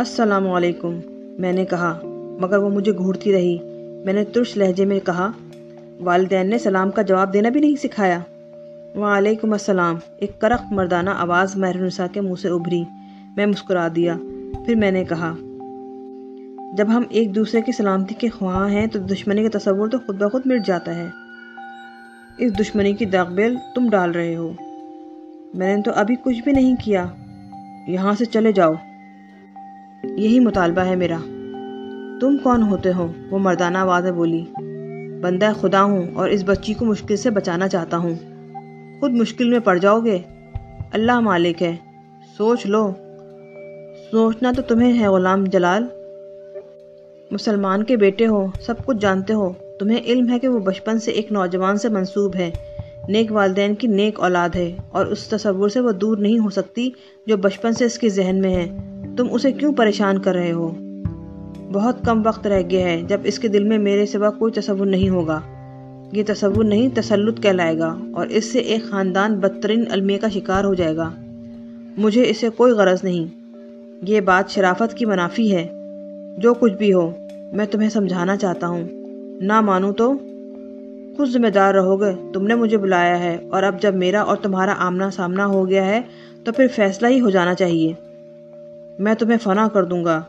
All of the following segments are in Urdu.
السلام علیکم، میں نے کہا، مگر وہ مجھے گھورتی رہی۔ میں نے ترش لہجے میں کہا، والدین نے سلام کا جواب دینا بھی نہیں سکھایا؟ وعلیکم السلام، ایک کرخت مردانہ آواز مہرالنساء کے منہ سے ابھری۔ میں مسکرا دیا۔ پھر میں نے کہا، جب ہم ایک دوسرے کی سلامتی کے خواہاں ہیں تو دشمنی کا تصور تو خود بخود مٹ جاتا ہے۔ اس دشمنی کی داغ تم ڈال رہے ہو۔ میں نے تو ابھی کچھ بھی نہیں کیا۔ یہاں سے چلے جاؤ، یہی مطالبہ ہے میرا۔ تم کون ہوتے ہو؟ وہ مردانہ آواز میں بولی۔ بندہ خدا ہوں اور اس بچی کو مشکل سے بچانا چاہتا ہوں۔ خود مشکل میں پڑ جاؤ گے۔ اللہ مالک ہے، سوچ لو۔ سوچنا تو تمہیں ہے غلام جلال۔ مسلمان کے بیٹے ہو، سب کچھ جانتے ہو۔ تمہیں علم ہے کہ وہ بچپن سے ایک نوجوان سے منسوب ہے، نیک والدین کی نیک اولاد ہے، اور اس تصور سے وہ دور نہیں ہو سکتی جو بچپن سے اس کے ذہن میں ہے۔ تم اسے کیوں پریشان کر رہے ہو؟ بہت کم وقت رہ گیا ہے جب اس کے دل میں میرے سوا کوئی تصور نہیں ہوگا۔ یہ تصور نہیں، تسلط کہلائے گا، اور اس سے ایک خاندان بدترین المیہ کا شکار ہو جائے گا۔ مجھے اسے کوئی غرض نہیں۔ یہ بات شرافت کی منافی ہے۔ جو کچھ بھی ہو، میں تمہیں سمجھانا چاہتا ہوں۔ نہ مانوں تو خود ذمہ دار رہو گے۔ تم نے مجھے بلایا ہے، اور اب جب میرا اور تمہارا آمنا سامنا ہو گیا ہے تو پھر فیصلہ ہی ہو جانا چاہیے۔ میں تمہیں فنا کر دوں گا۔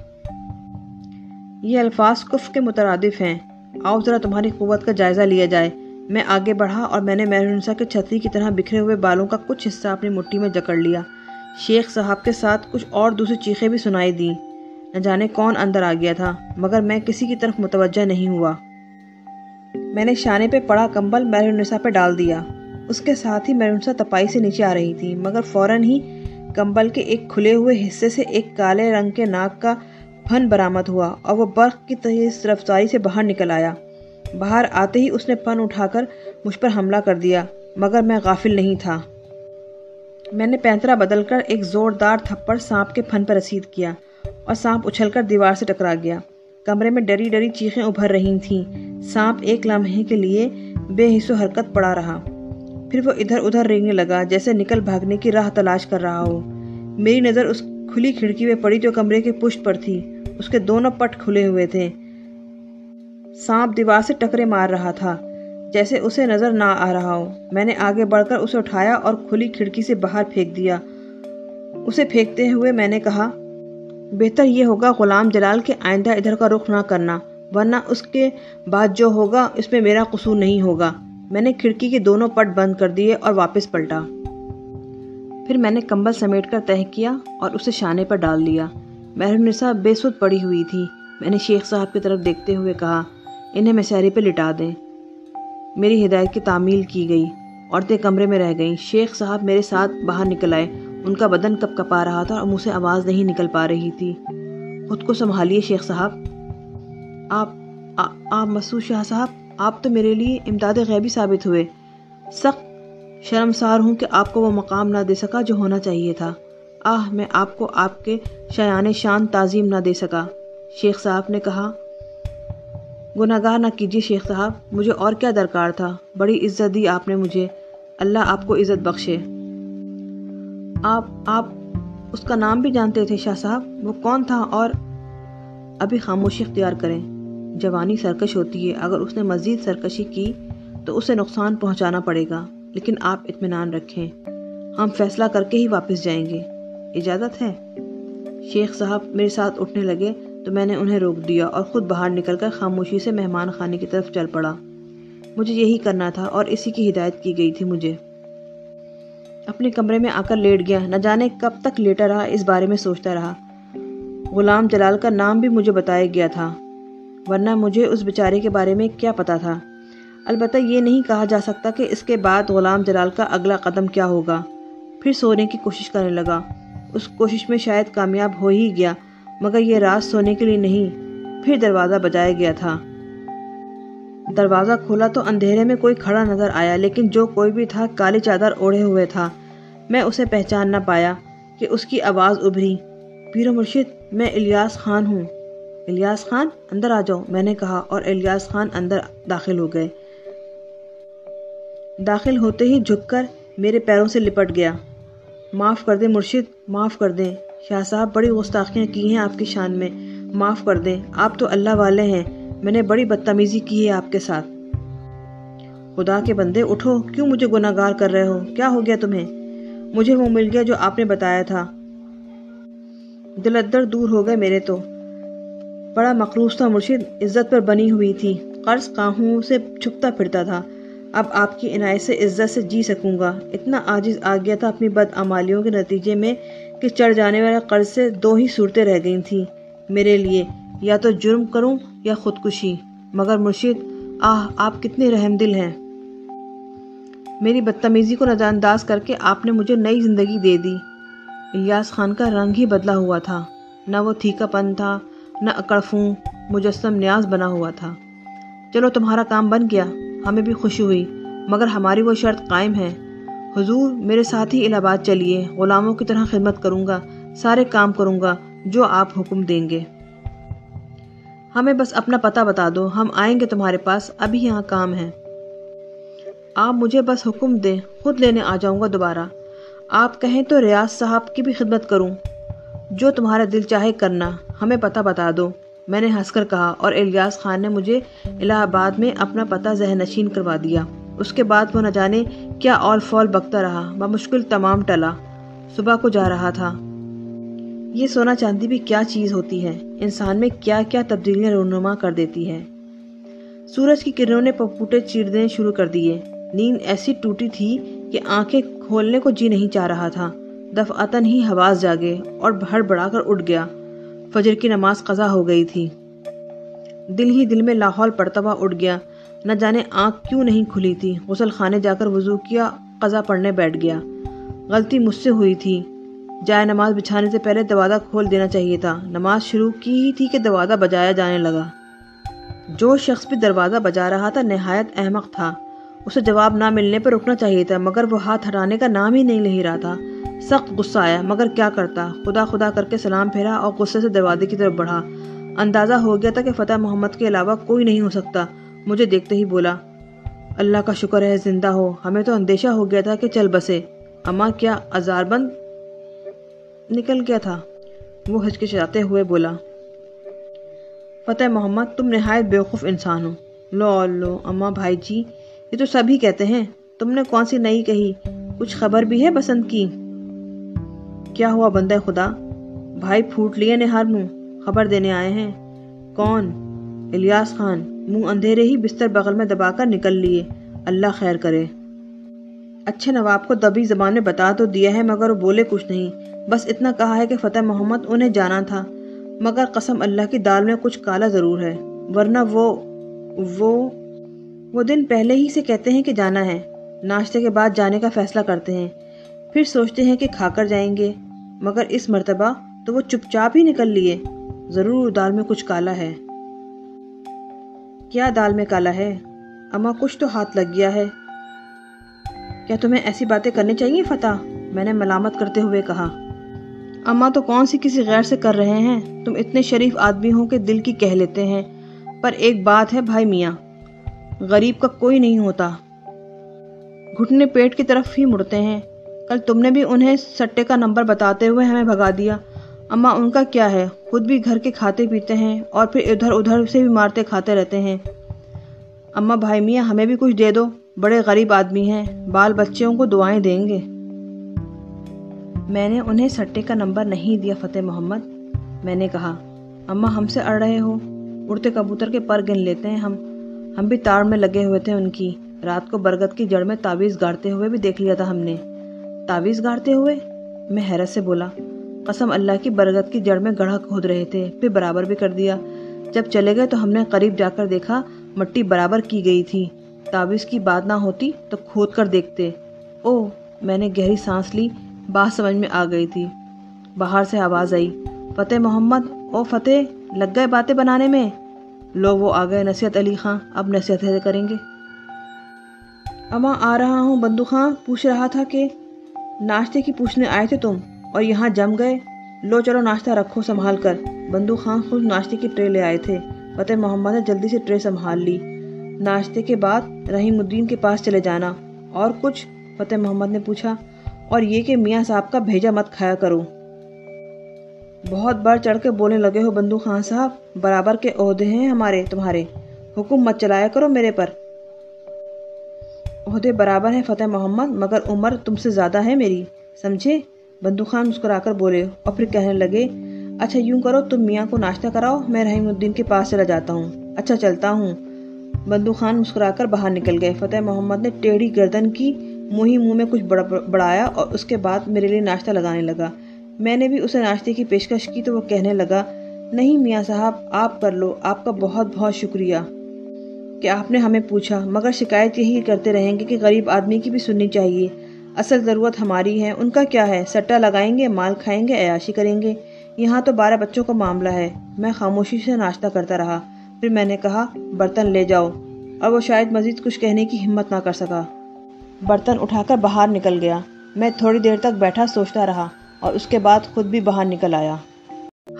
یہ الفاظ کفر کے مترادف ہیں۔ آؤ ذرا تمہاری قوت کا جائزہ لیا جائے۔ میں آگے بڑھا اور میں نے مہرالنساء کے چھتری کی طرح بکھرے ہوئے بالوں کا کچھ حصہ اپنی مٹھی میں جکڑ لیا۔ شیخ صاحب کے ساتھ کچھ اور دوسری چیخیں بھی سنائی دیں۔ نہ جانے کون اندر آ گیا تھا، مگر میں کسی کی طرف متوجہ نہیں ہوا۔ میں نے شانے پہ پڑا کمبل مہرالنساء پہ ڈال دیا۔ اس کے ساتھ ہی مہرالنساء تپائی سے نیچے آ رہی تھی، مگر فوراً ہی کمبل کے ایک کھلے ہوئے حصے سے ایک کالے رنگ کے ناگ کا پھن برآمد ہوا، اور وہ برق کی تیز رفتاری سے باہر نکل آیا۔ باہر آتے ہی اس نے پھن اٹھا کر مجھ پر حملہ کر دیا، مگر میں غافل نہیں تھا۔ میں نے پینترا بدل کر ایک زوردار تھپڑ سانپ کے پھن پر رسید کیا، اور سانپ اچھل کر دیوار سے ٹکرا گیا۔ کمرے میں ڈری ڈری چیخیں ابھر رہی تھیں۔ سانپ ایک لمحے کے لیے بے حس و حرکت پڑا رہا، پھر وہ ادھر ادھر ریگنے لگا جیسے نکل بھاگنے کی راہ تلاش کر رہا ہو۔ میری نظر اس کھلی کھڑکی پہ پڑی جو کمرے کے پشت پر تھی۔ اس کے دونوں پٹ کھلے ہوئے تھے۔ سانپ دیوار سے ٹکرے مار رہا تھا جیسے اسے نظر نہ آ رہا ہو۔ میں نے آگے بڑھ کر اسے اٹھایا اور کھلی کھڑکی سے باہر پھینک دیا۔ اسے پھینکتے ہوئے میں نے کہا، بہتر یہ ہوگا غلام جلال کے آئندہ ادھر کا رخ نہ کرنا، ورنہ اس کے بعد جو ہوگا اس میں میرا قصور نہیں ہوگا۔ میں نے کھڑکی کے دونوں پٹ بند کر دیے اور واپس پلٹا۔ پھر میں نے کمبل سمیٹ کر تہہ کیا اور اسے شانے پر ڈال لیا۔ مہرالنساء بے سدھ پڑی ہوئی تھی۔ میں نے شیخ صاحب کی طرف دیکھتے ہوئے کہا، انہیں مسہری پہ لٹا دیں۔ میری ہدایت کی تعمیل کی گئی۔ عورتیں کمرے میں رہ گئیں۔ شیخ صاحب میرے ساتھ باہر نکل آئے۔ ان کا بدن کپ کپا رہا تھا اور منہ سے آواز نہیں نکل پا رہی تھی۔ خود کو سنبھالیے شیخ صاحب۔ آپ مسعود شاہ صاحب، آپ تو میرے لیے امداد غیبی ثابت ہوئے۔ سخت شرمسار ہوں کہ آپ کو وہ مقام نہ دے سکا جو ہونا چاہیے تھا۔ میں آپ کو آپ کے شایان شان تعظیم نہ دے سکا۔ شیخ صاحب نے کہا، گناہگار نہ کیجیے شیخ صاحب، مجھے اور کیا درکار تھا؟ بڑی عزت دی آپ نے مجھے، اللہ آپ کو عزت بخشے۔ آپ اس کا نام بھی جانتے تھے شاہ صاحب؟ وہ کون تھا؟ اور ابھی خاموشی اختیار کریں۔ جوانی سرکش ہوتی ہے، اگر اس نے مزید سرکشی کی تو اسے نقصان پہنچانا پڑے گا، لیکن آپ اطمینان رکھیں، ہم فیصلہ کر کے ہی واپس جائیں گے۔ اجازت ہے؟ شیخ صاحب میرے ساتھ اٹھنے لگے تو میں نے انہیں روک دیا اور خود باہر نکل کر خاموشی سے مہمان خانے کی طرف چل پڑا۔ مجھے یہی کرنا تھا اور اسی کی ہدایت کی گئی تھی مجھے۔ اپنے کمرے میں آ کر لیٹ گیا۔ نہ جانے کب تک لیٹا رہا، اس بارے میں سوچتا رہا۔ غلام جلال کا نام بھی مجھے بتایا گیا تھا، ورنہ مجھے اس بیچارے کے بارے میں کیا پتا تھا؟ البتہ یہ نہیں کہا جا سکتا کہ اس کے بعد غلام جلال کا اگلا قدم کیا ہوگا۔ پھر سونے کی کوشش کرنے لگا۔ اس کوشش میں شاید کامیاب ہو ہی گیا، مگر یہ رات سونے کے لیے نہیں۔ پھر دروازہ بجایا گیا تھا۔ دروازہ کھولا تو اندھیرے میں کوئی کھڑا نظر آیا، لیکن جو کوئی بھی تھا کالی چادر اوڑھے ہوئے تھا۔ میں اسے پہچان نہ پایا کہ اس کی آواز ابھری، پیر و مرشد، میں الیاس خان ہوں۔ الیاس خان، اندر آ جاؤ، میں نے کہا، اور الیاس خان اندر داخل ہو گئے۔ داخل ہوتے ہی جھک کر میرے پیروں سے لپٹ گیا۔ معاف کر دیں مرشد، معاف کر دیں۔ شاہ صاحب بڑی گستاخیاں کی ہیں آپ کی شان میں، معاف کر دیں، آپ تو اللہ والے ہیں، میں نے بڑی بدتمیزی کی ہے آپ کے ساتھ۔ خدا کے بندے اٹھو، کیوں مجھے گناہ گار کر رہے ہو؟ کیا ہو گیا تمہیں؟ مجھے وہ مل گیا جو آپ نے بتایا تھا، دلدر دور ہو گئے میرے تو۔ بڑا مقروض تھا مرشد، عزت پر بنی ہوئی تھی، قرض قاہوں سے چھپتا پھرتا تھا، اب آپ کی عنایت سے عزت سے جی سکوں گا۔ اتنا عاجز آ گیا تھا اپنی بدعمالیوں کے نتیجے میں کہ چڑھ جانے والے قرض سے دو ہی صورتیں رہ گئی تھیں میرے لیے، یا تو جرم کروں یا خودکشی۔ مگر مرشد، آپ کتنے رحم دل ہیں۔ میری بدتمیزی کو نظر انداز کر کے آپ نے مجھے نئی زندگی دے دی۔ الیاس خان کا رنگ ہی بدلا ہوا تھا، نہ وہ تھیکا پن تھا، نہ اکڑفوں مجسم نیاز بنا ہوا تھا۔ چلو تمہارا کام بن گیا، ہمیں بھی خوشی ہوئی، مگر ہماری وہ شرط قائم ہے۔ حضور میرے ساتھ ہی الہ آباد چلیے، غلاموں کی طرح خدمت کروں گا، سارے کام کروں گا جو آپ حکم دیں گے۔ ہمیں بس اپنا پتہ بتا دو، ہم آئیں گے تمہارے پاس، ابھی یہاں کام ہے۔ آپ مجھے بس حکم دیں، خود لینے آ جاؤں گا دوبارہ۔ آپ کہیں تو ریاض صاحب کی بھی خدمت کروں، جو تمہارا دل چاہے کرنا، ہمیں پتہ بتا دو، میں نے ہنس کر کہا، اور الیاس خان نے مجھے الہ آباد میں اپنا پتہ ذہن نشین کروا دیا۔ اس کے بعد وہ نہ جانے کیا اول فول بکتا رہا، بمشکل تمام ٹلا، صبح کو جا رہا تھا۔ یہ سونا چاندی بھی کیا چیز ہوتی ہے، انسان میں کیا کیا تبدیلیاں رونما کر دیتی ہے۔ سورج کی کرنوں نے پپوٹے چیرنے شروع کر دیے، نیند ایسی ٹوٹی تھی کہ آنکھیں کھولنے کو جی نہیں چاہ رہا تھا۔ دفعتاً ہی حواس جاگے اور ہڑبڑا کر اٹھ گیا۔ فجر کی نماز قضا ہو گئی تھی۔ دل ہی دل میں لاحول پڑتا ہوا اٹھ گیا، نہ جانے آنکھ کیوں نہیں کھلی تھی۔ غسل خانے جا کر وضو کیا، قضا پڑھنے بیٹھ گیا۔ غلطی مجھ سے ہوئی تھی، جائے نماز بچھانے سے پہلے دروازہ کھول دینا چاہیے تھا۔ نماز شروع کی ہی تھی کہ دروازہ بجایا جانے لگا۔ جو شخص بھی دروازہ بجا رہا تھا نہایت احمق تھا، اسے جواب نہ ملنے پر رکنا چاہیے تھا، مگر وہ ہاتھ ہٹانے کا نام ہی نہیں لے رہا تھا۔ سخت غصہ آیا، مگر کیا کرتا، خدا خدا کر کے سلام پھیرا اور غصے سے دروازے کی طرف بڑھا۔ اندازہ ہو گیا تھا کہ فتح محمد کے علاوہ کوئی نہیں ہو سکتا۔ مجھے دیکھتے ہی بولا، اللہ کا شکر ہے زندہ ہو، ہمیں تو اندیشہ ہو گیا تھا کہ چل بسے۔ اماں کیا ازار بند نکل گیا تھا؟ وہ ہچکچاتے ہوئے بولا۔ فتح محمد، تم نہایت بیوقوف انسان ہو۔ لو اماں بھائی جی، یہ تو سبھی کہتے ہیں، تم نے کون سی نئی کہی؟ کچھ خبر بھی ہے بسنت کی؟ کیا ہوا بندہ خدا؟ بھائی پھوٹ لیے نہار منہ، خبر دینے آئے ہیں؟ کون؟ الیاس خان منہ اندھیرے ہی بستر بغل میں دبا کر نکل لیے۔ اللہ خیر کرے۔ اچھے نواب کو دبی زبان میں بتا تو دیا ہے، مگر وہ بولے کچھ نہیں، بس اتنا کہا ہے کہ فتح محمد انہیں جانا تھا، مگر قسم اللہ کی دال میں کچھ کالا ضرور ہے، ورنہ وہ دن پہلے ہی سے کہتے ہیں کہ جانا ہے، ناشتے کے بعد جانے کا فیصلہ کرتے ہیں، پھر سوچتے ہیں کہ کھا کر جائیں گے، مگر اس مرتبہ تو وہ چپ چاپ ہی نکل لیے۔ ضرور دال میں کچھ کالا ہے۔ کیا دال میں کالا ہے؟ اماں کچھ تو ہاتھ لگ گیا ہے۔ کیا تمہیں ایسی باتیں کرنی چاہیے فتح؟ میں نے ملامت کرتے ہوئے کہا۔ اماں تو کون سی کسی غیر سے کر رہے ہیں، تم اتنے شریف آدمی ہو کہ دل کی کہہ لیتے ہیں، پر ایک بات ہے بھائی میاں، غریب کا کوئی نہیں ہوتا، گھٹنے پیٹ کی طرف ہی مڑتے ہیں۔ کل تم نے بھی انہیں سٹے کا نمبر بتاتے ہوئے ہمیں بھگا دیا۔ اماں ان کا کیا ہے، خود بھی گھر کے کھاتے پیتے ہیں اور پھر ادھر ادھر سے بھی مارتے کھاتے رہتے ہیں۔ اماں بھائی میاں ہمیں بھی کچھ دے دو، بڑے غریب آدمی ہیں، بال بچوں کو دعائیں دیں گے۔ میں نے انہیں سٹے کا نمبر نہیں دیا فتح محمد، میں نے کہا۔ اماں ہم سے اڑ رہے ہو، اڑتے کبوتر کے پر گن لیتے ہیں ہم بھی تاڑ میں لگے ہوئے تھے ان کی۔ رات کو برگد کی جڑ میں تعویذ گاڑتے ہوئے بھی دیکھ لیا تھا ہم نے۔ تعویذ گاڑتے ہوئے؟ میں حیرت سے بولا۔ قسم اللہ کی برگد کی جڑ میں گڑھا کھود رہے تھے، پھر برابر بھی کر دیا۔ جب چلے گئے تو ہم نے قریب جا کر دیکھا مٹی برابر کی گئی تھی۔ تعویذ کی بات نہ ہوتی تو کھود کر دیکھتے۔ اوہ، میں نے گہری سانس لی، بات سمجھ میں آ گئی تھی۔ باہر سے آواز آئی، فتح محمد، او فتح، لگ گئے باتیں بنانے میں؟ لو وہ آ گئے نصیحت علی خان، اب نصیحت کریں گے۔ اماں آ رہا ہوں، بندو خاں پوچھ رہا تھا کہ ناشتے کی پوچھنے آئے تھے تم اور یہاں جم گئے۔ لو چلو ناشتہ رکھو سنبھال کر۔ بندو خان خود ناشتے کی ٹرے لے آئے تھے۔ فتح محمد نے جلدی سے ٹرے سنبھال لی۔ ناشتے کے بعد رحیم الدین کے پاس چلے جانا۔ اور کچھ؟ فتح محمد نے پوچھا۔ اور یہ کہ میاں صاحب کا بھیجا مت کھایا کرو۔ بہت بڑھ چڑھ کے بولنے لگے ہو بندو خان صاحب، برابر کے عہدے ہیں ہمارے تمہارے، حکم مت چلایا کرو میرے پر۔ عہدے برابر ہیں فتح محمد، مگر عمر تم سے زیادہ ہے میری، سمجھے؟ بندو خان مسکرا کر بولے اور پھر کہنے لگے، اچھا یوں کرو، تم میاں کو ناشتہ کراؤ، میں رحیم الدین کے پاس چلا جاتا ہوں۔ اچھا چلتا ہوں۔ بندو خان مسکرا کر باہر نکل گئے۔ فتح محمد نے ٹیڑھی گردن کی، منہ میں کچھ بڑھایا اور اس کے بعد میرے لیے ناشتہ لگانے لگا۔ میں نے بھی اسے ناشتے کی پیشکش کی تو وہ کہنے لگا، نہیں میاں صاحب آپ کر لو، آپ کا بہت بہت شکریہ کہ آپ نے ہمیں پوچھا، مگر شکایت یہی کرتے رہیں گے کہ غریب آدمی کی بھی سننی چاہیے، اصل ضرورت ہماری ہے، ان کا کیا ہے، سٹا لگائیں گے، مال کھائیں گے، عیاشی کریں گے، یہاں تو 12 بچوں کا معاملہ ہے۔ میں خاموشی سے ناشتہ کرتا رہا، پھر میں نے کہا، برتن لے جاؤ، اور وہ شاید مزید کچھ کہنے کی ہمت نہ کر سکا، برتن اٹھا کر باہر نکل گیا۔ میں تھوڑی دیر تک بیٹھا سوچتا رہا اور اس کے بعد خود بھی باہر نکل آیا۔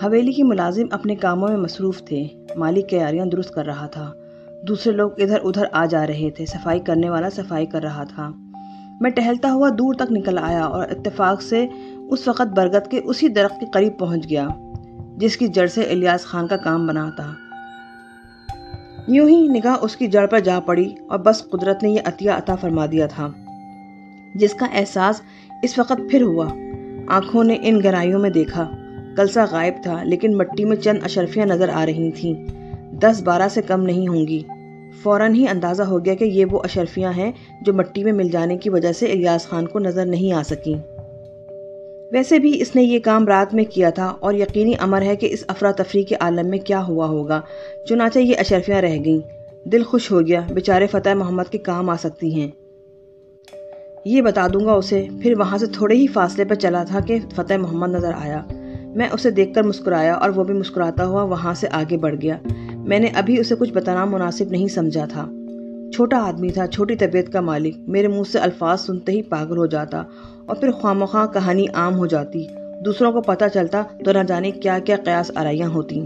حویلی کے ملازم اپنے کاموں میں مصروف تھے، مالی کیاریاں درست کر رہا تھا، دوسرے لوگ ادھر ادھر آ جا رہے تھے، صفائی کرنے والا صفائی کر رہا تھا۔ میں ٹہلتا ہوا دور تک نکل آیا اور اتفاق سے اس وقت برگد کے اسی درخت کے قریب پہنچ گیا جس کی جڑ سے الیاس خان کا کام بنا تھا۔ یوں ہی نگاہ اس کی جڑ پر جا پڑی اور بس قدرت نے یہ عطیہ عطا فرما دیا تھا جس کا احساس اس وقت پھر ہوا۔ آنکھوں نے ان گہرائیوں میں دیکھا، کلسا غائب تھا لیکن مٹی میں چند اشرفیاں نظر آ رہی تھیں، 10-12 سے کم نہیں ہوں گی۔ فوراً ہی اندازہ ہو گیا کہ یہ وہ اشرفیاں ہیں جو مٹی میں مل جانے کی وجہ سے الیاس خان کو نظر نہیں آ سکیں۔ ویسے بھی اس نے یہ کام رات میں کیا تھا اور یقینی امر ہے کہ اس افراتفری کے عالم میں کیا ہوا ہوگا، چنانچہ یہ اشرفیاں رہ گئیں۔ دل خوش ہو گیا، بیچارے فتح محمد کے کام آ سکتی ہیں، یہ بتا دوں گا اسے۔ پھر وہاں سے تھوڑے ہی فاصلے پر چلا تھا کہ فتح محمد نظر آیا۔ میں اسے دیکھ کر مسکرایا اور وہ بھی مسکراتا ہوا وہاں سے آگے بڑھ گیا۔ میں نے ابھی اسے کچھ بتانا مناسب نہیں سمجھا تھا، چھوٹا آدمی تھا، چھوٹی طبیعت کا مالک، میرے منہ سے الفاظ سنتے ہی پاگل ہو جاتا اور پھر خواہ کہانی عام ہو جاتی، دوسروں کو پتہ چلتا تو نہ جانے کیا کیا قیاس آرائیاں ہوتی۔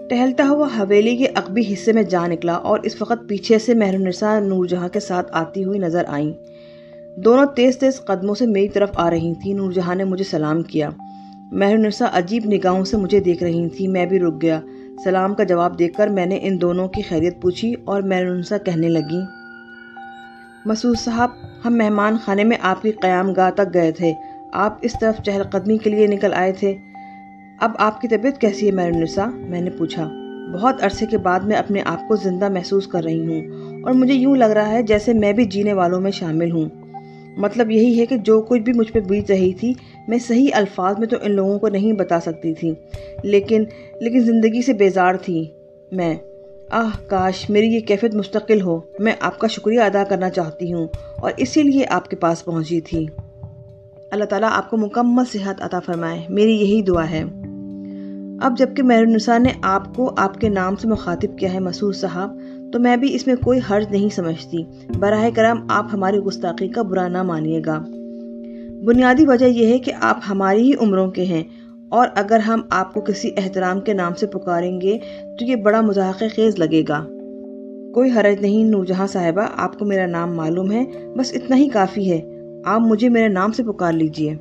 ٹہلتا ہوا حویلی کے عقبی حصے میں جا نکلا اور اس وقت پیچھے سے مہرالنساء نورجہاں کے ساتھ آتی ہوئی نظر آئیں۔ دونوں تیز تیز قدموں سے میری طرف آ رہی تھیں۔ نورجہاں نے مجھے سلام کیا، مہرالنساء عجیب نگاہوں سے مجھے دیکھ رہی تھیں، میں بھی رک گیا۔ سلام کا جواب دے کر میں نے ان دونوں کی خیریت پوچھی اور مہرالنساء کہنے لگیں، مسعود صاحب، ہم مہمان خانے میں آپ کی قیام گاہ تک گئے تھے، آپ اس طرف چہل قدمی کے لیے نکل آئے تھے، اب آپ کی طبیعت کیسی ہے مہرالنساء؟ میں نے پوچھا۔ بہت عرصے کے بعد میں اپنے آپ کو زندہ محسوس کر رہی ہوں اور مجھے یوں لگ رہا ہے جیسے میں بھی جینے والوں میں شامل ہوں۔ مطلب یہی ہے کہ جو کچھ بھی مجھ پہ بیت رہی تھی میں صحیح الفاظ میں تو ان لوگوں کو نہیں بتا سکتی تھی، لیکن زندگی سے بیزار تھی میں۔ کاش میری یہ کیفیت مستقل ہو۔ میں آپ کا شکریہ ادا کرنا چاہتی ہوں اور اسی لیے آپ کے پاس پہنچی تھی۔ اللہ تعالیٰ آپ کو مکمل صحت عطا فرمائے، میری یہی دعا ہے۔ اب جبکہ مہرالنساء نے آپ کو آپ کے نام سے مخاطب کیا ہے مسعود صاحب، تو میں بھی اس میں کوئی حرج نہیں سمجھتی۔ براہ کرم آپ ہماری گستاخی کا برا نہ مانیے گا۔ بنیادی وجہ یہ ہے کہ آپ ہماری ہی عمروں کے ہیں اور اگر ہم آپ کو کسی احترام کے نام سے پکاریں گے تو یہ بڑا مضحکہ خیز لگے گا۔ کوئی حرج نہیں نورجہاں صاحبہ، آپ کو میرا نام معلوم ہے، بس اتنا ہی کافی ہے، آپ مجھے میرے نام سے پکار لیجئے۔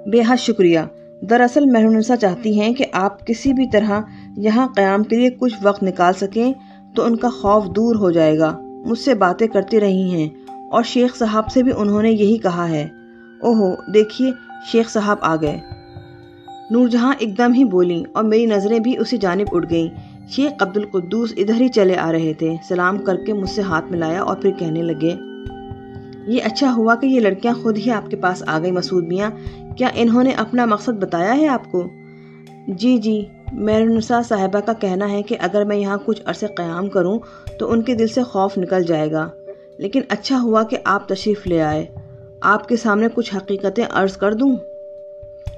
بے حد شکریہ۔ دراصل مہرالنساء چاہتی ہیں کہ آپ کسی بھی طرح یہاں قیام کے لیے کچھ وقت نکال سکیں تو ان کا خوف دور ہو جائے گا۔ مجھ سے باتیں کرتی رہی ہیں اور شیخ صاحب سے بھی انہوں نے یہی کہا ہے۔ اوہو دیکھیے، شیخ صاحب آ گئے۔ نورجہاں ایک دم ہی بولیں اور میری نظریں بھی اسی جانب اٹھ گئیں۔ شیخ عبدالقدوس ادھر ہی چلے آ رہے تھے، سلام کر کے مجھ سے ہاتھ ملایا اور پھر کہنے لگے، یہ اچھا ہوا کہ یہ لڑکیاں خود ہی آپ کے پاس آ گئی مسعود میاں، کیا انہوں نے اپنا مقصد بتایا ہے آپ کو؟ جی، مہرالنساء صاحبہ کا کہنا ہے کہ اگر میں یہاں کچھ عرصے قیام کروں تو ان کے دل سے خوف نکل جائے گا، لیکن اچھا ہوا کہ آپ تشریف لے آئے۔ آپ کے سامنے کچھ حقیقتیں عرض کر دوں؟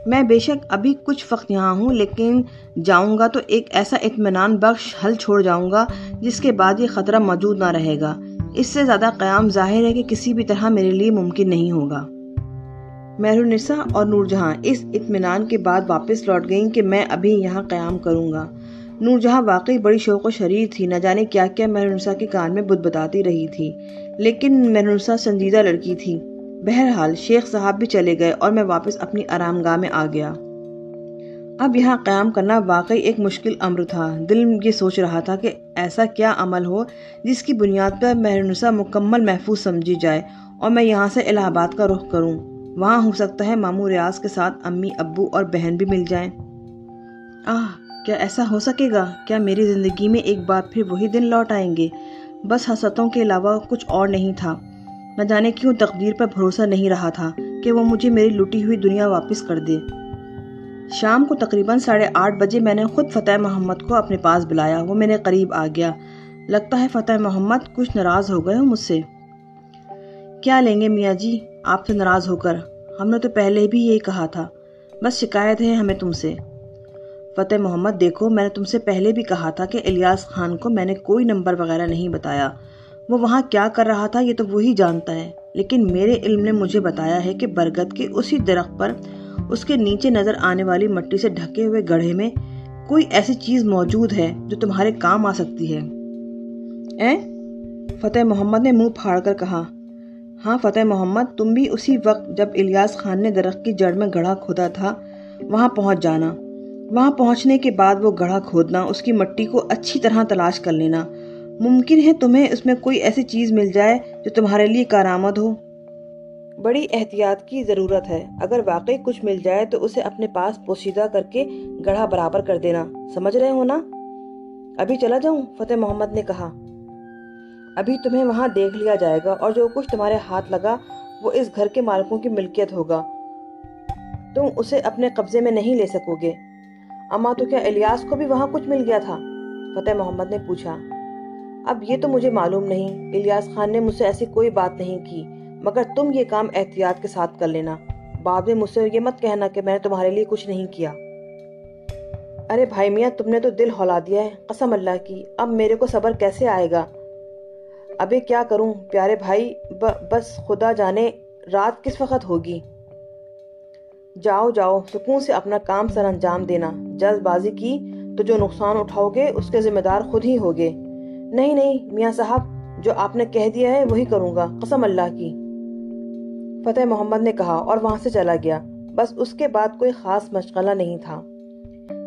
میں بے شک ابھی کچھ وقت یہاں ہوں، لیکن جاؤں گا تو ایک ایسا اطمینان بخش حل چھوڑ جاؤں گا جس کے بعد یہ خطرہ موجود نہ رہے گا۔ اس سے زیادہ قیام ظاہر ہے کہ کسی بھی طرح میرے لیے ممکن نہیں ہوگا۔ مہرالنساء اور نورجہاں اس اطمینان کے بعد واپس لوٹ گئیں کہ میں ابھی یہاں قیام کروں گا۔ نورجہاں واقعی بڑی شوق و شریر تھی، نہ جانے کیا کیا مہرالنساء کے کان میں بتاتی رہی تھی، لیکن مہرالنساء سنجیدہ لڑکی تھی۔ بہرحال شیخ صاحب بھی چلے گئے اور میں واپس اپنی آرام گاہ میں آ گیا۔ اب یہاں قیام کرنا واقعی ایک مشکل امر تھا۔ دل یہ سوچ رہا تھا کہ ایسا کیا عمل ہو جس کی بنیاد پر مہرنسا مکمل محفوظ سمجھی جائے اور میں یہاں سے الہ آباد کا رخ کروں۔ وہاں ہو سکتا ہے ماموں ریاض کے ساتھ امی، ابو اور بہن بھی مل جائیں۔ کیا ایسا ہو سکے گا؟ کیا میری زندگی میں ایک بار پھر وہی دن لوٹ آئیں گے؟ بس حسرتوں کے علاوہ کچھ اور نہیں تھا۔ نہ جانے کیوں تقدیر پر بھروسہ نہیں رہا تھا کہ وہ مجھے میری لوٹی ہوئی دنیا واپس کر دے۔ شام کو تقریباً 8:30 بجے میں نے خود فتح محمد کو اپنے پاس بلایا۔ وہ میرے قریب آ گیا۔ لگتا ہے فتح محمد کچھ ناراض ہو گئے ہو مجھ سے۔ کیا لیں گے میاں جی آپ سے ناراض ہو کر؟ ہم نے تو پہلے بھی یہی کہا تھا، بس شکایت ہے ہمیں تم سے۔ فتح محمد دیکھو، میں نے تم سے پہلے بھی کہا تھا کہ الیاس خان کو میں نے کوئی نمبر وغیرہ نہیں بتایا۔ وہ وہاں کیا کر رہا تھا یہ تو وہی جانتا ہے، لیکن میرے علم نے مجھے بتایا ہے کہ برگد کے اسی درخت پر اس کے نیچے نظر آنے والی مٹی سے ڈھکے ہوئے گڑھے میں کوئی ایسی چیز موجود ہے جو تمہارے کام آ سکتی ہے۔ فتح محمد نے منہ پھاڑ کر کہا۔ ہاں فتح محمد، تم بھی اسی وقت جب الیاس خان نے درخت کی جڑ میں گڑھا کھودا تھا وہاں پہنچ جانا۔ وہاں پہنچنے کے بعد وہ گڑھا کھودنا، اس کی مٹی کو اچھی طرح تلاش کر لینا۔ ممکن ہے تمہیں اس میں کوئی ایسی چیز مل جائے جو تمہارے لیے کارآمد ہو۔ بڑی احتیاط کی ضرورت ہے۔ اگر واقعی کچھ مل جائے تو اسے اپنے پاس پوشیدہ کر کے گڑھا برابر کر دینا، سمجھ رہے ہو نا؟ ابھی چلا جاؤں؟ فتح محمد نے کہا۔ ابھی تمہیں وہاں دیکھ لیا جائے گا اور جو کچھ تمہارے ہاتھ لگا وہ اس گھر کے مالکوں کی ملکیت ہوگا، تم اسے اپنے قبضے میں نہیں لے سکو گے۔ اما تو کیا الیاس کو بھی وہاں کچھ مل گیا تھا؟ فتح محمد نے پوچھا۔ اب یہ تو مجھے معلوم نہیں، الیاس خان نے مجھ سے ایسی کوئی بات نہیں کی، مگر تم یہ کام احتیاط کے ساتھ کر لینا۔ بعد میں مجھ سے یہ مت کہنا کہ میں نے تمہارے لیے کچھ نہیں کیا۔ ارے بھائی میاں، تم نے تو دل ہلا دیا ہے، قسم اللہ کی۔ اب میرے کو صبر کیسے آئے گا؟ ابے کیا کروں پیارے بھائی، بس خدا جانے رات کس وقت ہوگی۔ جاؤ جاؤ، سکون سے اپنا کام سر انجام دینا۔ جلد بازی کی تو جو نقصان اٹھاؤ گے اس کے ذمہ دار خود ہی ہوگے۔ نہیں نہیں میاں صاحب، جو آپ نے کہہ دیا ہے وہی کروں گا، قسم اللہ کی، فتح محمد نے کہا اور وہاں سے چلا گیا۔ بس اس کے بعد کوئی خاص مشغلہ نہیں تھا،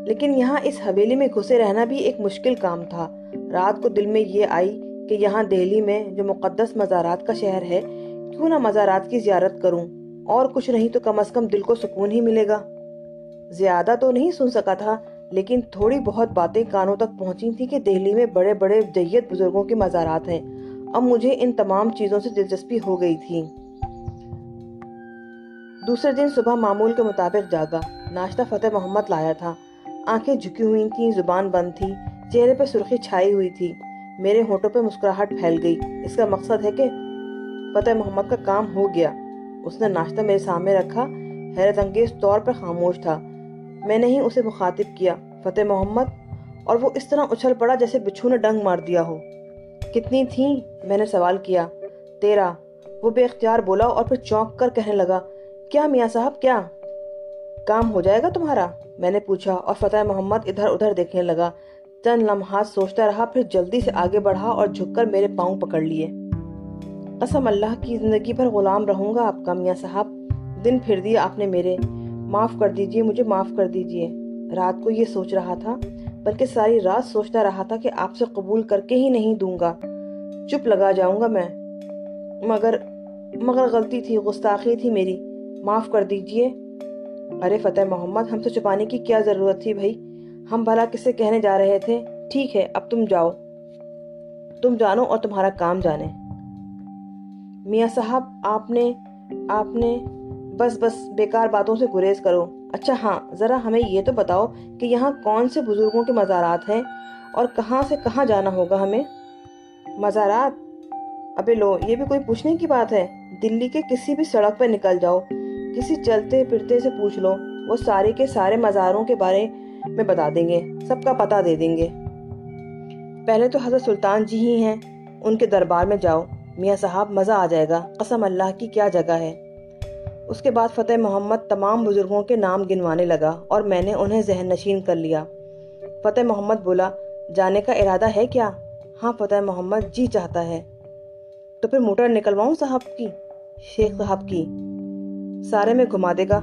لیکن یہاں اس حویلی میں گھسے رہنا بھی ایک مشکل کام تھا۔ رات کو دل میں یہ آئی کہ یہاں دہلی میں جو مقدس مزارات کا شہر ہے، کیوں نہ مزارات کی زیارت کروں، اور کچھ نہیں تو کم از کم دل کو سکون ہی ملے گا۔ زیادہ تو نہیں سن سکا تھا، لیکن تھوڑی بہت باتیں کانوں تک پہنچی تھی کہ دہلی میں بڑے بڑے جید بزرگوں کے مزارات ہیں۔ اب مجھے ان تمام چیزوں سے دلچسپی ہو گئی تھی۔ دوسرے دن صبح معمول کے مطابق جاگا۔ ناشتہ فتح محمد لایا تھا۔ آنکھیں جھکی ہوئی تھیں، زبان بند تھی، چہرے پہ سرخی چھائی ہوئی تھی۔ میرے ہونٹوں پہ مسکراہٹ پھیل گئی۔ اس کا مقصد ہے کہ فتح محمد کا کام ہو گیا۔ اس نے ناشتہ میرے سامنے رکھا، حیرت انگیز طور پر خاموش تھا۔ میں نے ہی اسے مخاطب کیا، فتح محمد، اور وہ اس طرح اچھل پڑا جیسے بچھو نے ڈنگ مار دیا ہو۔ کتنی تھیں؟ میں نے سوال کیا۔ 13، وہ بے اختیار بولا اور پھر چونک کر کہنے لگا، کیا میاں صاحب کیا؟ کام ہو جائے گا تمہارا؟ میں نے پوچھا اور فتح محمد ادھر ادھر دیکھنے لگا۔ چند لمحات سوچتا رہا، پھر جلدی سے آگے بڑھا اور جھک کر میرے پاؤں پکڑ لیے۔ قسم اللہ کی، زندگی بھر غلام رہوں گا آپ کا میاں صاحب۔ دن پھر دیے آپ نے میرے، معاف کر دیجئے، مجھے معاف کر دیجئے۔ رات کو یہ سوچ رہا تھا، بلکہ ساری رات سوچتا رہا تھا کہ آپ سے قبول کر کے ہی نہیں دوں گا، چپ لگا جاؤں گا میں، مگر غلطی تھی، گستاخی تھی میری، معاف کر دیجئے۔ ارے فتح محمد، ہم سے چھپانے کی کیا ضرورت تھی بھائی؟ ہم بھلا کسے کہنے جا رہے تھے؟ ٹھیک ہے، اب تم جاؤ، تم جانو اور تمہارا کام جانے۔ میاں صاحب، آپ نے بس بیکار باتوں سے گریز کرو۔ اچھا ہاں، ذرا ہمیں یہ تو بتاؤ کہ یہاں کون سے بزرگوں کے مزارات ہیں اور کہاں سے کہاں جانا ہوگا ہمیں؟ مزارات؟ ابے لو، یہ بھی کوئی پوچھنے کی بات ہے؟ دلی کے کسی بھی سڑک پہ نکل جاؤ، کسی چلتے پھرتے سے پوچھ لو، وہ سارے کے سارے مزاروں کے بارے میں بتا دیں گے، سب کا پتہ دے دیں گے۔ پہلے تو حضرت سلطان جی ہی ہیں، ان کے دربار میں جاؤ میاں صاحب، مزہ آ جائے گا، قسم اللہ کی کیا جگہ ہے۔ اس کے بعد فتح محمد تمام بزرگوں کے نام گنوانے لگا اور میں نے انہیں ذہن نشین کر لیا۔ فتح محمد بولا، جانے کا ارادہ ہے کیا؟ ہاں فتح محمد، جی چاہتا ہے۔ تو پھر موٹر نکلواؤں صاحب کی، شیخ صاحب کی، سارے میں گھما دے گا؟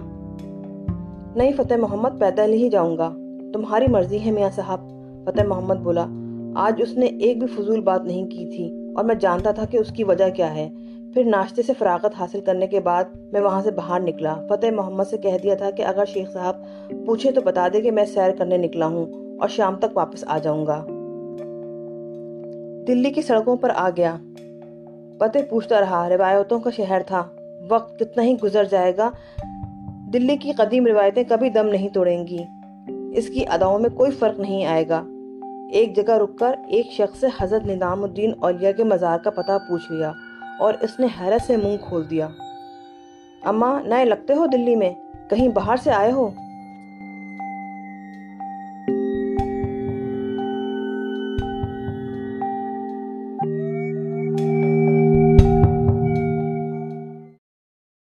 نہیں فتح محمد، پیدل ہی جاؤں گا۔ تمہاری مرضی ہے میاں صاحب، فتح محمد بولا۔ آج اس نے ایک بھی فضول بات نہیں کی تھی اور میں جانتا تھا کہ اس کی وجہ کیا ہے۔ پھر ناشتے سے فراغت حاصل کرنے کے بعد میں وہاں سے باہر نکلا۔ فتح محمد سے کہہ دیا تھا کہ اگر شیخ صاحب پوچھے تو بتا دے کہ میں سیر کرنے نکلا ہوں اور شام تک واپس آ جاؤں گا۔ دلی کی سڑکوں پر آ گیا۔ فتح پوچھتا رہا، روایتوں کا شہر تھا، وقت کتنا ہی گزر جائے گا، دلی کی قدیم روایتیں کبھی دم نہیں توڑیں گی، اس کی اداؤں میں کوئی فرق نہیں آئے گا۔ ایک جگہ رک کر ایک شخص سے حضرت نظام الدین اولیاء کے مزار کا پتہ پوچھ لیا اور اس نے حیرت سے منہ کھول دیا۔ اماں، نئے لگتے ہو دلی میں، کہیں باہر سے آئے ہو؟